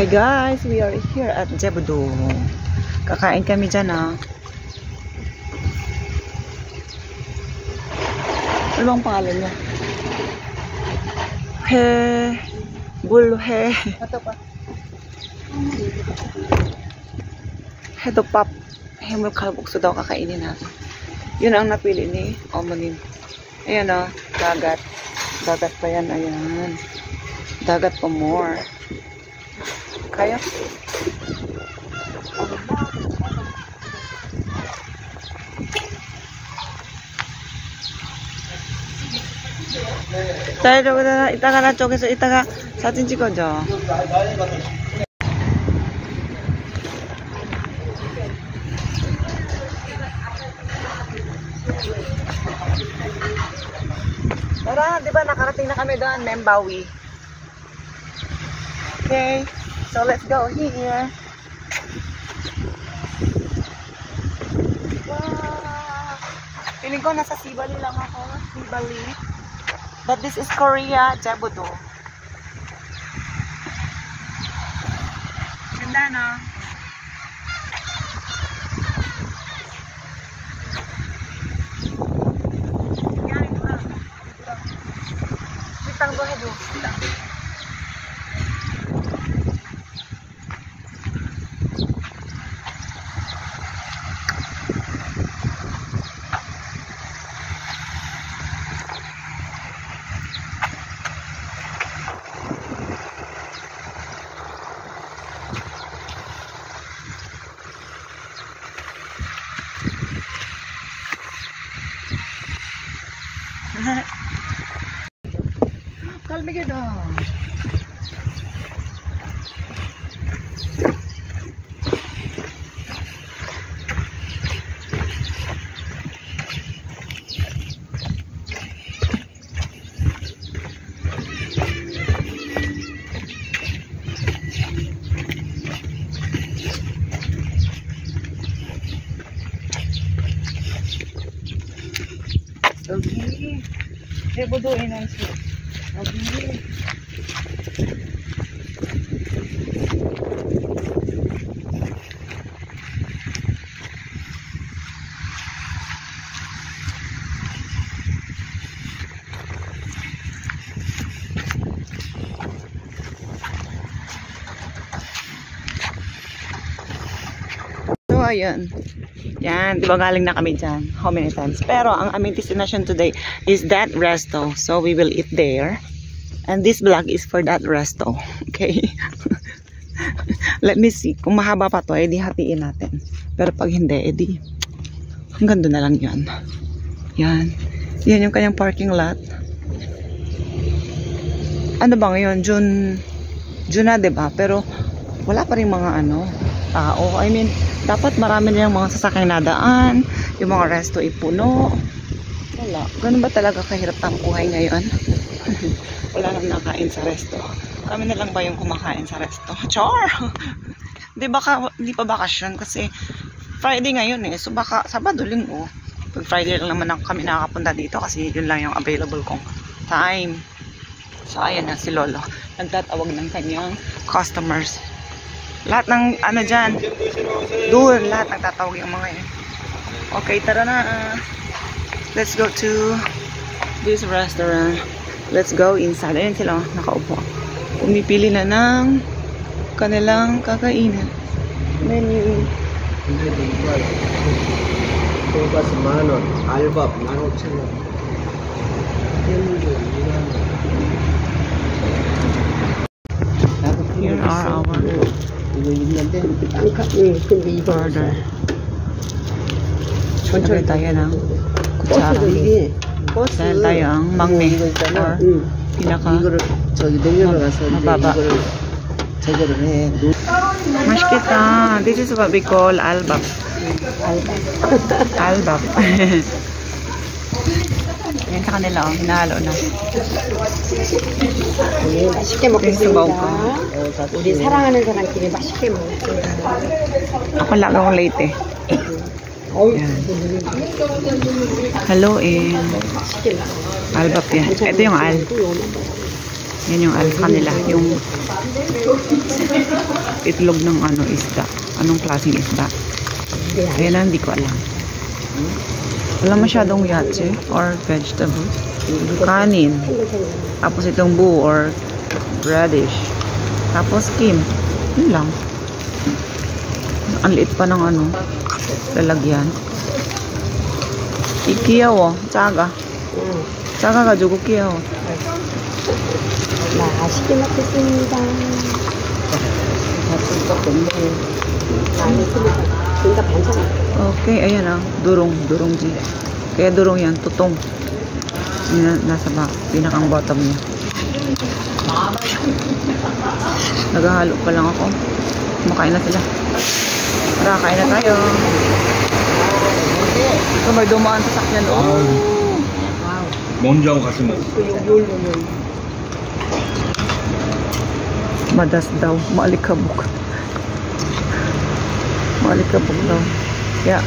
Hi guys, we are here at Jebu-do. Kakain kami dyan Ano bang pangalan niya? Bulhe. Ito pa. Hedopap. Hemul kalbukso daw kakainin natin. Yun ang napili ni Omonim. Ayan dagat. Dagat pa yan, ayan. Dagat pa more. Kaya? Tayo itaga na 쪽에서 itaga 사진 찍어줘. Tara, di ba nakarating na kami doon, Membawi. Okay, so let's go here. Wow! Piling ko nasa Sibali lang ako. Sibali. But this is Korea, Jebu-do. Ganda na. Yan ito na. Bitang go ahead. Bitang. Kalme ka daw. Okay. Jebu-do nice. Okay. So ayan. Yan, di ba galing na kami dyan? How many times? Pero ang aming destination today is that resto. So we will eat there. And this vlog is for that resto. Okay? Let me see. Kung mahaba pa to, edi hatiin natin. Pero pag hindi, edi hanggang doon na lang yan. Yan. Yan yung kanyang parking lot. Ano ba ngayon? June na, diba? Pero wala pa rin mga tao. I mean, dapat marami nilang mga sasakyan na daan, yung mga resto ipuno. Wala. Ganun ba talaga kahirap ang buhay ngayon? Wala nang nakain sa resto. Kami na lang ba yung kumakain sa resto? Char! Di pa bakasyon kasi Friday ngayon So baka Sabado, Linggo. Pag Friday lang naman kami nakakapunta dito kasi yun lang yung available kong time. So ayan na si Lolo. Nagtatawag ng kanyang customers. Lahat ng dyan doon, lahat nagtatawag yung mga yun. Okay, tara na. Let's go to this restaurant. Let's go inside. Ayan sila, nakaupo. Pumipili na ng kanilang kakainin. Menu. Togas 10,000원, 알밥 15,000원. Here are our order. Order tayo ng kutsara. Dahil tayo ang mangme or pinaka mababa. Mashkita. This is what we call albap. Albap. Yan sa kanila, hinahalo na. 맛있게 먹겠습니다. 우리 사랑하는 사람끼리 맛있게 먹을게요. Ako lang akong late Yan. Haluin. Albap yan. Ito yung al. Yan yung al kanila. Yung itlog ng ano isda. Anong klaseng isda? Ayan na, hindi ko alam. Wala masyadong yache or vegetable. Kanin. Tapos itong bu or radish. Tapos kim. Yun lang. Ang liit pa ng ano. Lalagyan. Ikiyaw, tsaga. tsa가 가지고 올게요. 맛있게 먹겠습니다. 많이 틀리다. 그러니까 반찬. Okay, ayan ah. Durong-ji. Kaya durong yan, tutong. Yan, nasa pinakang bottom niya. Naghahalo pa lang ako. Kumakain na sila. Tara, kain na tayo. Ito may dumaan sa sakyan. Oh. 먼저 하고 같이 먹어. Madas daw. Maalikabok. Maalikabok daw. Kaya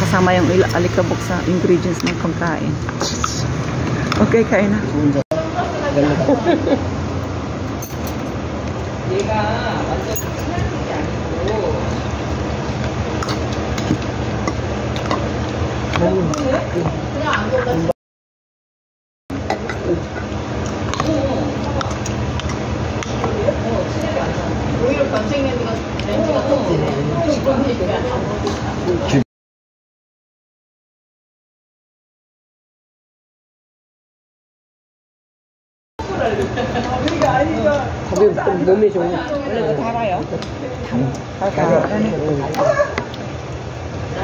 kasama yung alikabok sa ingredients ng pagkain. Okay, kain na. 거기 좀 몸에 좋은 원래 달아요?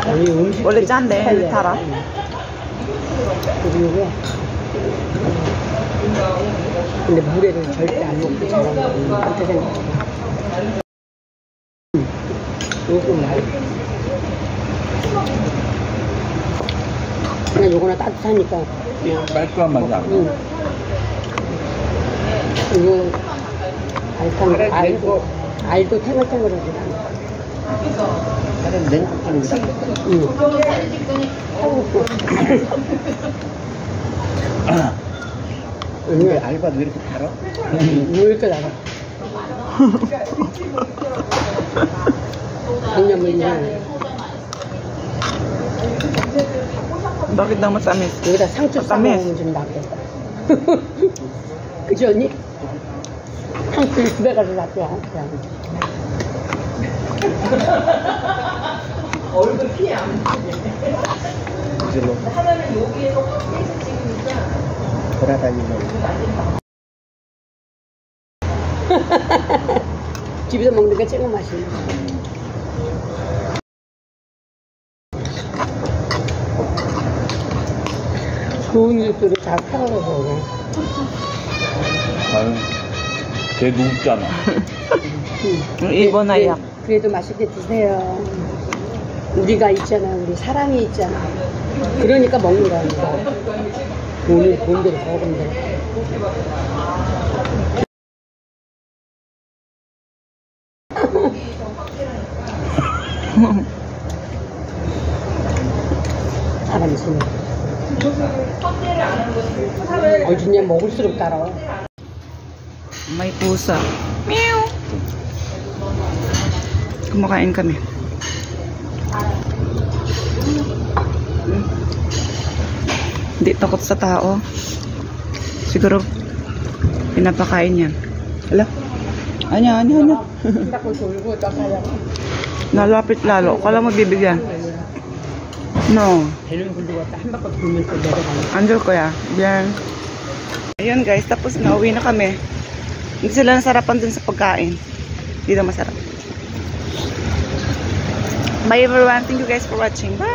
아니 음식 원래 짠데 달아? 그리고 근데 물에는 절대 안 먹고 잘하는 그렇게 생각해. 요거 말 그냥 요거는 따뜻하니까 그냥 깔끔한 맛이 안 나. 이거 알도 탱글탱글하지. 다른 냉국탕이다. 근데 알바도 왜 이렇게 달아? 왜 이렇게 달아? 왜냐면 Bakit daw matamis? 여기다 상추 싸먹으면 좀 낫겠다. 그지 언니? 상추 집에 가서 낫죠. 얼굴 피해 안 이제로 하나는 여기에서 계속 찍으니까 돌아다니는 집에서 먹는 게 최고 맛있네. 좋은 육수를 다 팔아서 그래. 아유, 걔 눕잖아. 일본 아이야. 그래도 맛있게 드세요. 우리가 있잖아, 우리 사랑이 있잖아. 그러니까 먹는 거야. 돈을 돈대로 먹으면 돼. 사람이 있으면. 어준야 먹을수록 따라와. May pusa. Meow. Kumakain kami. Hindi takot sa tao. Siguro pinapakain yan. Hala. Anya. 딱 돌고 딱 하려고. Nalapit lalo. Kala mo bibigyan. No. 배는 굴리고 왔다 한 바퀴 돌면 또 내려가는. Andol ko ya. Yan. Ayun guys, tapos na uwi na kami. Hindi sila nasarapan dun sa pagkain. Hindi na masarap. Bye everyone. Thank you guys for watching. Bye.